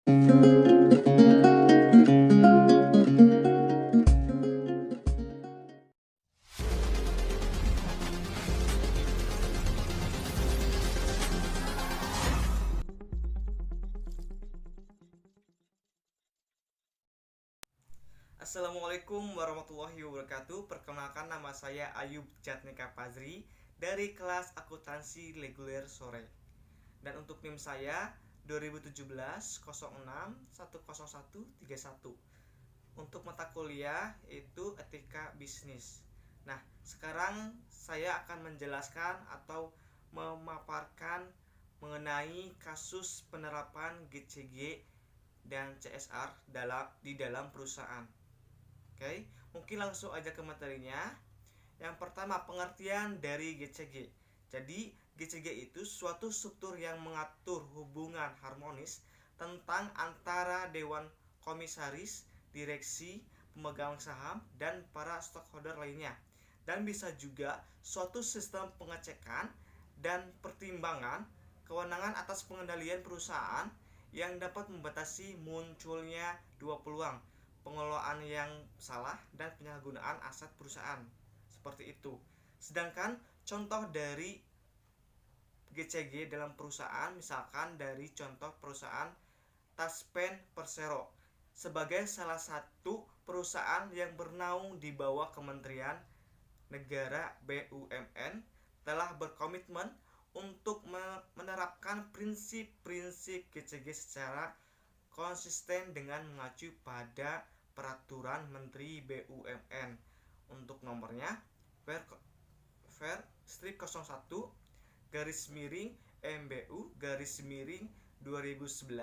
Assalamualaikum warahmatullahi wabarakatuh. Perkenalkan, nama saya Ayub Jatnika Fazri dari kelas akuntansi reguler sore. Dan untuk NIM saya 2017 06 10131. Untuk mata kuliah itu etika bisnis. Nah, sekarang saya akan menjelaskan atau memaparkan mengenai kasus penerapan GCG dan CSR di dalam perusahaan. Oke, mungkin langsung aja ke materinya. Yang pertama, pengertian dari GCG. Jadi, GCG itu suatu struktur yang mengatur hubungan harmonis tentang antara dewan komisaris, direksi, pemegang saham, dan para stockholder lainnya. Dan bisa juga suatu sistem pengecekan dan pertimbangan kewenangan atas pengendalian perusahaan yang dapat membatasi munculnya dua peluang: pengelolaan yang salah dan penyalahgunaan aset perusahaan. Seperti itu. Sedangkan contoh dari GCG dalam perusahaan, misalkan dari contoh perusahaan Taspen Persero sebagai salah satu perusahaan yang bernaung di bawah Kementerian Negara BUMN, telah berkomitmen untuk menerapkan prinsip-prinsip GCG secara konsisten dengan mengacu pada Peraturan Menteri BUMN. Untuk nomornya Ver/01 garis miring MBU garis miring 2011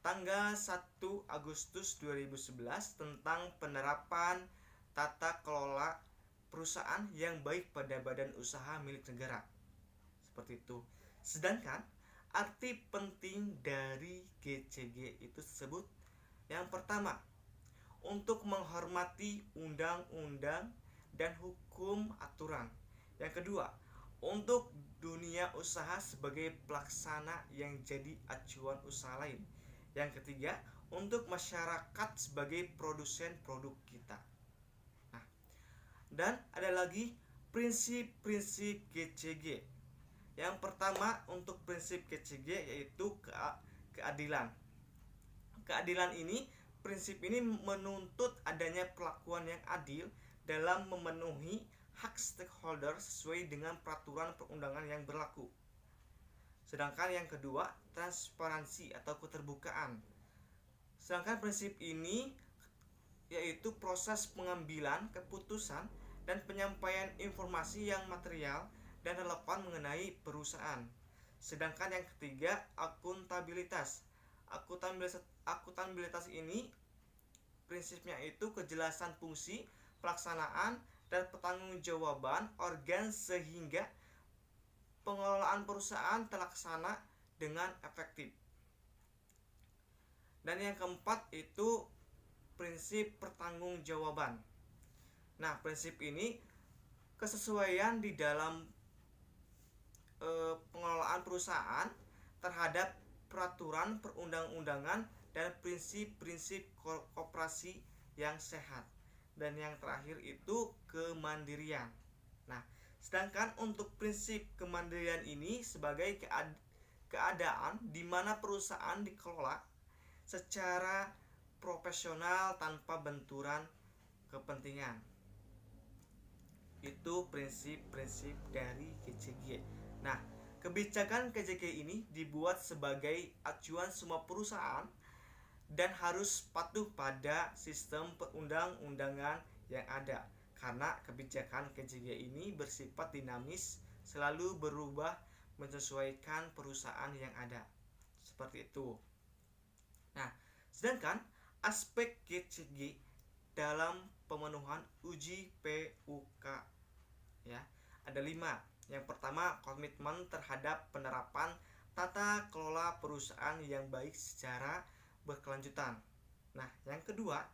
tanggal 1 Agustus 2011 tentang penerapan tata kelola perusahaan yang baik pada badan usaha milik negara. Seperti itu. Sedangkan arti penting dari GCG itu tersebut, yang pertama, untuk menghormati undang-undang dan hukum aturan. Yang kedua, untuk dunia usaha sebagai pelaksana yang jadi acuan usaha lain. Yang ketiga, untuk masyarakat sebagai produsen produk kita. Nah, dan ada lagi prinsip-prinsip GCG. Yang pertama, untuk prinsip GCG yaitu keadilan. Prinsip ini menuntut adanya perlakuan yang adil dalam memenuhi hak stakeholder sesuai dengan peraturan perundangan yang berlaku. Sedangkan yang kedua, transparansi atau keterbukaan. Sedangkan prinsip ini yaitu proses pengambilan keputusan dan penyampaian informasi yang material dan relevan mengenai perusahaan. Sedangkan yang ketiga, akuntabilitas. Akuntabilitas ini prinsipnya itu kejelasan fungsi, pelaksanaan, dan pertanggungjawaban organ sehingga pengelolaan perusahaan terlaksana dengan efektif. Dan yang keempat itu prinsip pertanggungjawaban. Nah, prinsip ini kesesuaian di dalam pengelolaan perusahaan terhadap peraturan perundang-undangan dan prinsip-prinsip koperasi yang sehat. Dan yang terakhir itu kemandirian. Nah, sedangkan untuk prinsip kemandirian ini sebagai keadaan di mana perusahaan dikelola secara profesional tanpa benturan kepentingan. Itu prinsip-prinsip dari GCG. Nah, kebijakan GCG ini dibuat sebagai acuan semua perusahaan dan harus patuh pada sistem perundang-undangan yang ada. Karena kebijakan GCG ini bersifat dinamis, selalu berubah menyesuaikan perusahaan yang ada. Seperti itu. Nah, sedangkan aspek GCG dalam pemenuhan uji PUK ya, ada 5. Yang pertama, komitmen terhadap penerapan tata kelola perusahaan yang baik secara berkelanjutan. Nah, yang kedua,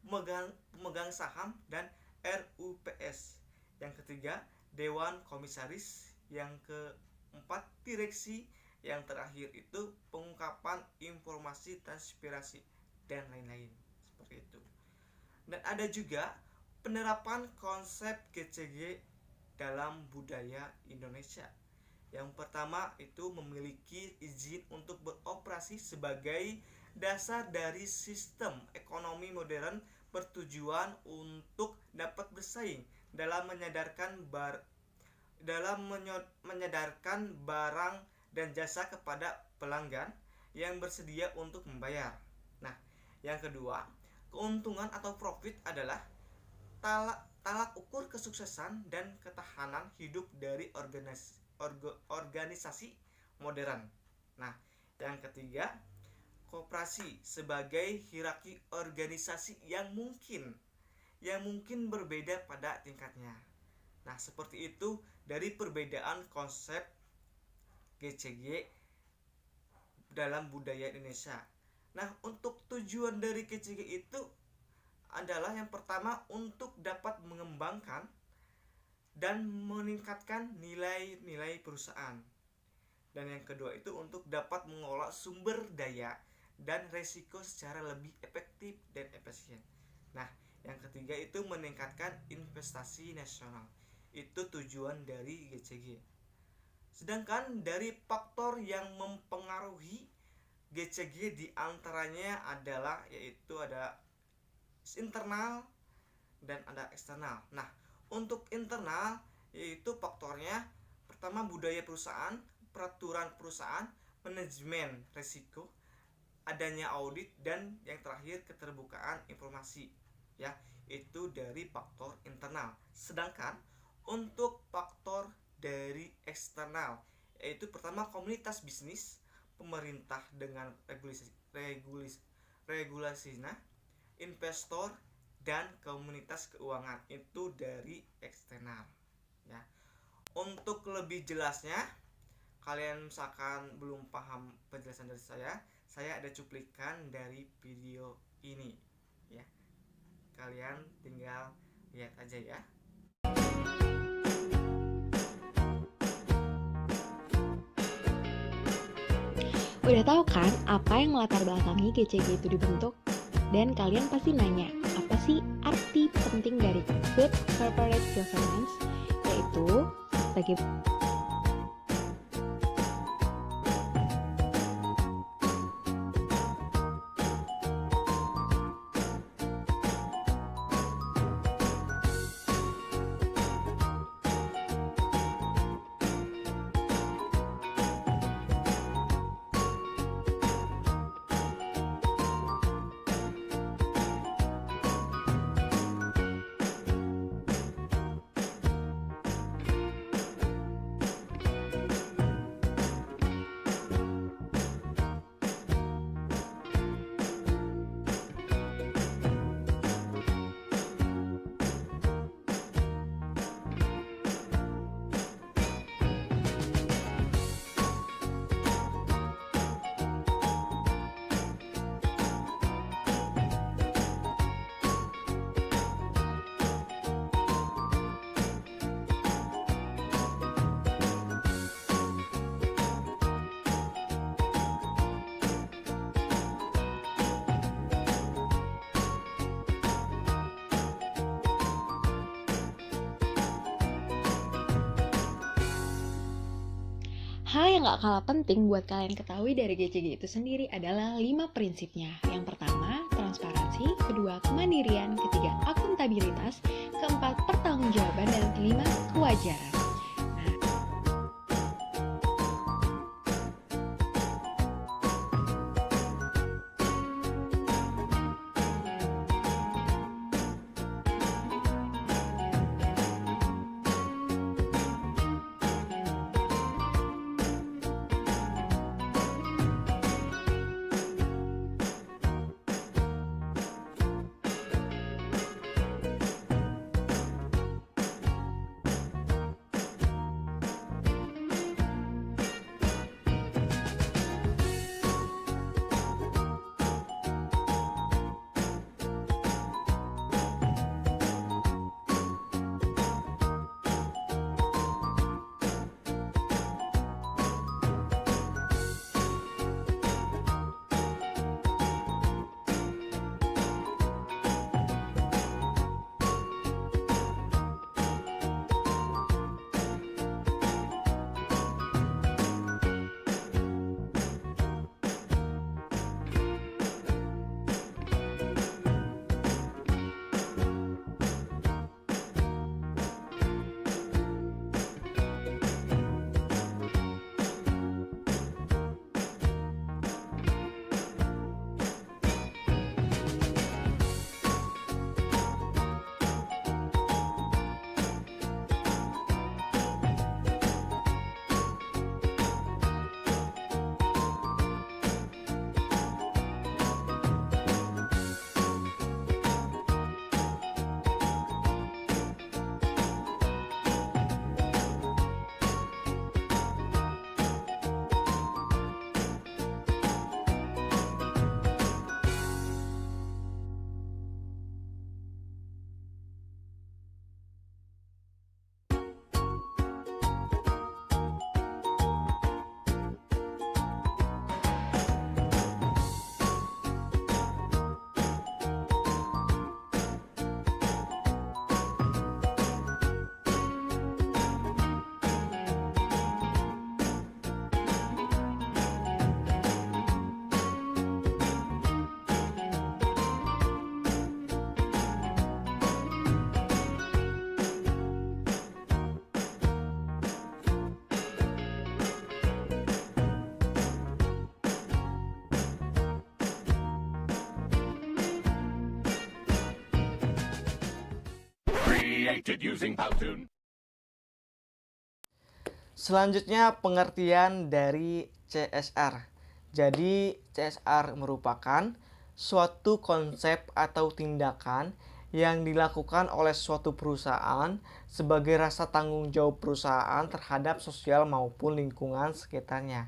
pemegang saham dan RUPS. Yang ketiga, dewan komisaris. Yang keempat, direksi. yang terakhir itu pengungkapan informasi transpirasi dan lain-lain seperti itu. Dan ada juga penerapan konsep GCG dalam budaya Indonesia. Yang pertama itu memiliki izin untuk beroperasi sebagai dasar dari sistem ekonomi modern bertujuan untuk dapat bersaing dalam menyadarkan barang dan jasa kepada pelanggan yang bersedia untuk membayar. Nah, yang kedua, keuntungan atau profit adalah talak ukur kesuksesan dan ketahanan hidup dari organisasi modern. Nah, yang ketiga, koperasi sebagai hierarki organisasi yang mungkin berbeda pada tingkatnya. Nah, seperti itu dari perbedaan konsep GCG dalam budaya Indonesia. Nah, untuk tujuan dari GCG itu adalah yang pertama untuk dapat mengembangkan dan meningkatkan nilai-nilai perusahaan. Dan yang kedua itu untuk dapat mengolah sumber daya dan resiko secara lebih efektif dan efisien. Nah, yang ketiga itu meningkatkan investasi nasional. Itu tujuan dari GCG. Sedangkan dari faktor yang mempengaruhi GCG diantaranya adalah yaitu ada internal dan ada eksternal. Nah, untuk internal yaitu faktornya pertama budaya perusahaan, peraturan perusahaan, manajemen risiko, adanya audit, dan yang terakhir keterbukaan informasi. Ya, itu dari faktor internal. Sedangkan untuk faktor dari eksternal yaitu pertama komunitas bisnis, pemerintah dengan regulasinya, investor, dan komunitas keuangan itu dari eksternal. Ya, untuk lebih jelasnya kalian misalkan belum paham penjelasan dari saya ada cuplikan dari video ini ya. Kalian tinggal lihat aja ya. Udah tahu kan apa yang melatar belakangi GCG itu dibentuk? Dan kalian pasti nanya, apa sih arti penting dari Good Corporate Governance? Yaitu sebagai hal yang gak kalah penting buat kalian ketahui dari GCG itu sendiri adalah 5 prinsipnya. Yang pertama, transparansi, kedua, kemandirian, ketiga, akuntabilitas, keempat, pertanggungjawaban, dan kelima, kewajaran. created using Powtoon. Selanjutnya pengertian dari CSR. Jadi CSR merupakan suatu konsep atau tindakan yang dilakukan oleh suatu perusahaan sebagai rasa tanggung jawab perusahaan terhadap sosial maupun lingkungan sekitarnya,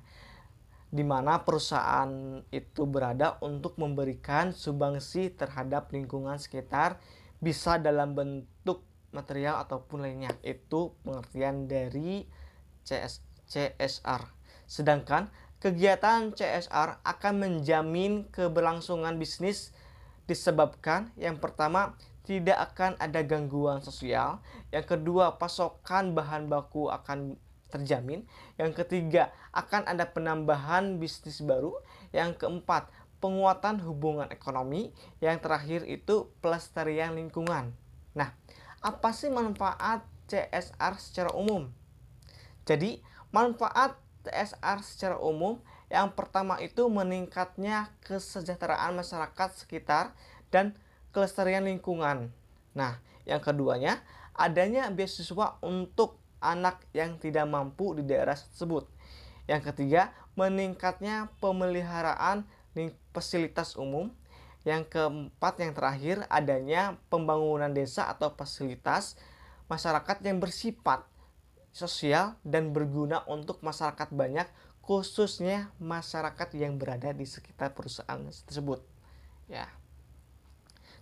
di mana perusahaan itu berada untuk memberikan sumbangsi terhadap lingkungan sekitar, bisa dalam bentuk material ataupun lainnya. Itu pengertian dari CSR. Sedangkan kegiatan CSR akan menjamin keberlangsungan bisnis disebabkan yang pertama tidak akan ada gangguan sosial, yang kedua pasokan bahan baku akan terjamin, yang ketiga akan ada penambahan bisnis baru, yang keempat penguatan hubungan ekonomi, yang terakhir itu pelestarian lingkungan. Nah, apa sih manfaat CSR secara umum? Jadi, manfaat CSR secara umum yang pertama itu meningkatnya kesejahteraan masyarakat sekitar dan kelestarian lingkungan. Nah, yang keduanya adanya beasiswa untuk anak yang tidak mampu di daerah tersebut. Yang ketiga, meningkatnya pemeliharaan fasilitas umum. Yang keempat, yang terakhir, adanya pembangunan desa atau fasilitas masyarakat yang bersifat sosial dan berguna untuk masyarakat banyak, khususnya masyarakat yang berada di sekitar perusahaan tersebut. Ya.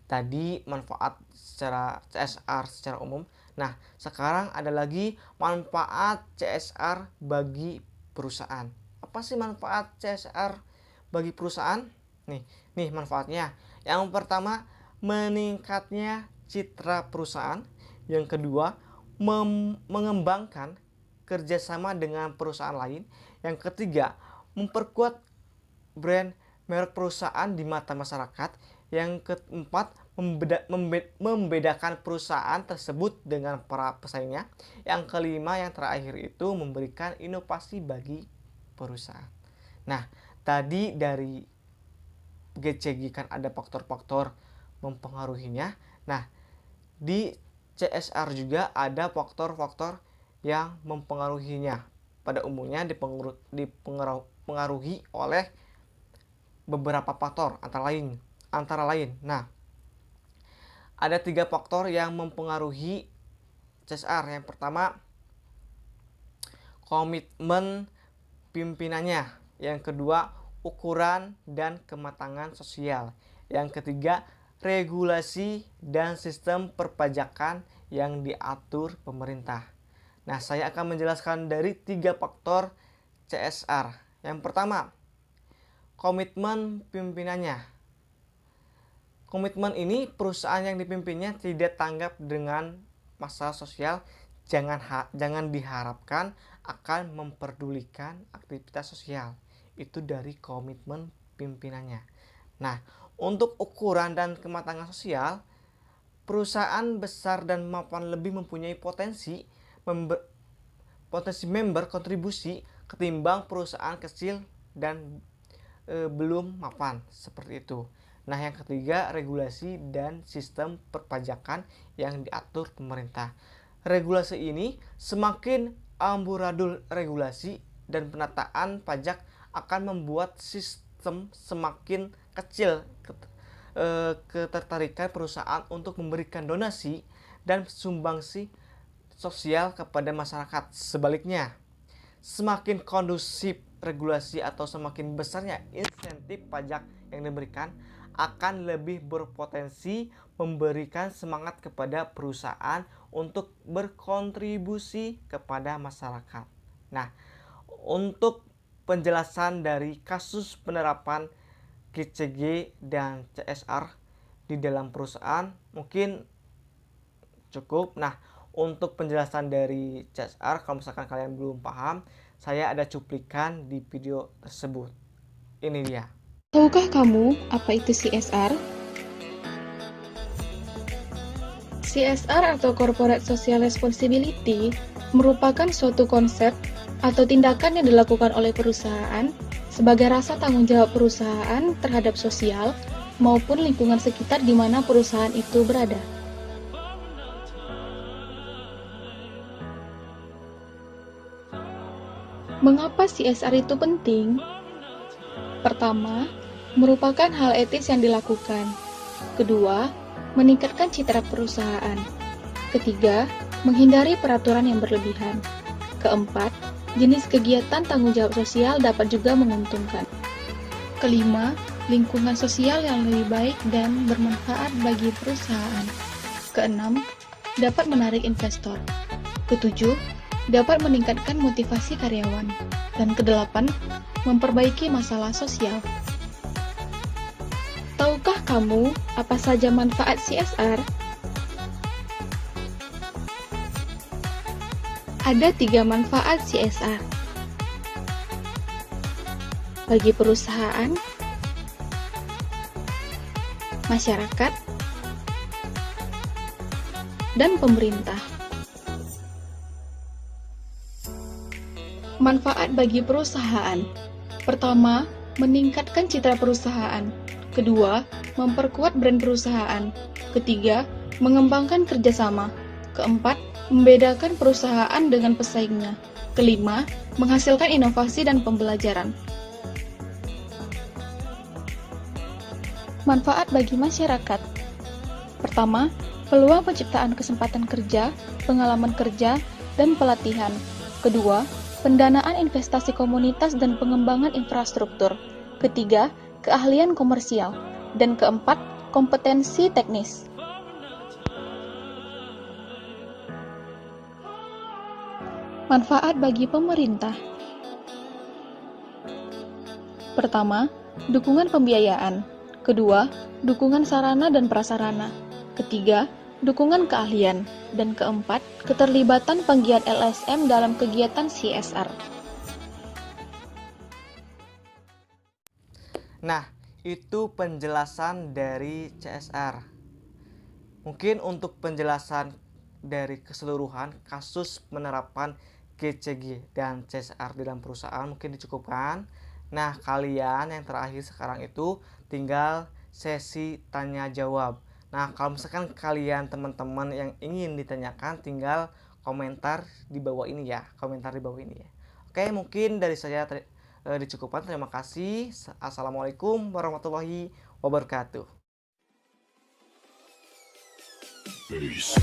Tadi manfaat secara CSR secara umum. Nah, sekarang ada lagi manfaat CSR bagi perusahaan. Apa sih manfaat CSR bagi perusahaan? Nih manfaatnya. Yang pertama, meningkatnya citra perusahaan. Yang kedua, mengembangkan kerjasama dengan perusahaan lain. Yang ketiga, memperkuat brand merek perusahaan di mata masyarakat. Yang keempat, membedakan perusahaan tersebut dengan para pesaingnya. Yang kelima, yang terakhir itu memberikan inovasi bagi perusahaan. Nah, tadi dari GCG kan ada faktor-faktor mempengaruhinya. Nah, di CSR juga ada faktor-faktor yang mempengaruhinya. Pada umumnya dipengaruhi oleh beberapa faktor antara lain. Nah, ada 3 faktor yang mempengaruhi CSR. Yang pertama, komitmen pimpinannya. Yang kedua, ukuran dan kematangan sosial. Yang ketiga, regulasi dan sistem perpajakan yang diatur pemerintah. Nah, saya akan menjelaskan dari 3 faktor CSR. Yang pertama, komitmen pimpinannya. Komitmen ini perusahaan yang dipimpinnya tidak tanggap dengan masalah sosial, jangan diharapkan akan memperdulikan aktivitas sosial. Itu dari komitmen pimpinannya. Nah, untuk ukuran dan kematangan sosial, perusahaan besar dan mapan lebih mempunyai potensi member kontribusi ketimbang perusahaan kecil dan belum mapan, seperti itu. Nah, yang ketiga, regulasi dan sistem perpajakan yang diatur pemerintah. Regulasi ini semakin amburadul regulasi dan penataan pajak akan membuat sistem semakin kecil ketertarikan perusahaan untuk memberikan donasi dan sumbangsi sosial kepada masyarakat. Sebaliknya, semakin kondusif regulasi atau semakin besarnya insentif pajak yang diberikan akan lebih berpotensi memberikan semangat kepada perusahaan untuk berkontribusi kepada masyarakat. Nah, untuk penjelasan dari kasus penerapan GCG dan CSR di dalam perusahaan mungkin cukup. Nah, untuk penjelasan dari CSR, kalau misalkan kalian belum paham, saya ada cuplikan di video tersebut. Ini dia. Tahukah kamu apa itu CSR? CSR atau Corporate Social Responsibility merupakan suatu konsep atau tindakan yang dilakukan oleh perusahaan sebagai rasa tanggung jawab perusahaan terhadap sosial maupun lingkungan sekitar di mana perusahaan itu berada. Mengapa CSR itu penting? Pertama, merupakan hal etis yang dilakukan. Kedua, meningkatkan citra perusahaan. Ketiga, menghindari peraturan yang berlebihan. Keempat, jenis kegiatan tanggung jawab sosial dapat juga menguntungkan. Kelima, lingkungan sosial yang lebih baik dan bermanfaat bagi perusahaan. Keenam, dapat menarik investor. Ketujuh, dapat meningkatkan motivasi karyawan. Dan kedelapan, memperbaiki masalah sosial. Tahukah kamu apa saja manfaat CSR? Ada 3 manfaat CSR. Bagi perusahaan, masyarakat, dan pemerintah. Manfaat bagi perusahaan. Pertama, meningkatkan citra perusahaan. Kedua, memperkuat brand perusahaan. Ketiga, mengembangkan kerjasama. Keempat, membedakan perusahaan dengan pesaingnya. Kelima, menghasilkan inovasi dan pembelajaran. Manfaat bagi masyarakat. Pertama, peluang penciptaan kesempatan kerja, pengalaman kerja, dan pelatihan. Kedua, pendanaan investasi komunitas dan pengembangan infrastruktur. Ketiga, keahlian komersial. Dan keempat, kompetensi teknis. Manfaat bagi pemerintah. Pertama, dukungan pembiayaan. Kedua, dukungan sarana dan prasarana. Ketiga, dukungan keahlian. Dan keempat, keterlibatan penggiat LSM dalam kegiatan CSR. Nah, itu penjelasan dari CSR. Mungkin untuk penjelasan dari keseluruhan kasus penerapan GCG dan CSR di dalam perusahaan mungkin dicukupkan. Nah, kalian yang terakhir sekarang itu tinggal sesi tanya jawab. Nah, kalau misalkan kalian teman-teman yang ingin ditanyakan, tinggal komentar di bawah ini ya, komentar di bawah ini ya. Oke, mungkin dari saya dicukupkan. Terima kasih. Assalamualaikum warahmatullahi wabarakatuh. Peace.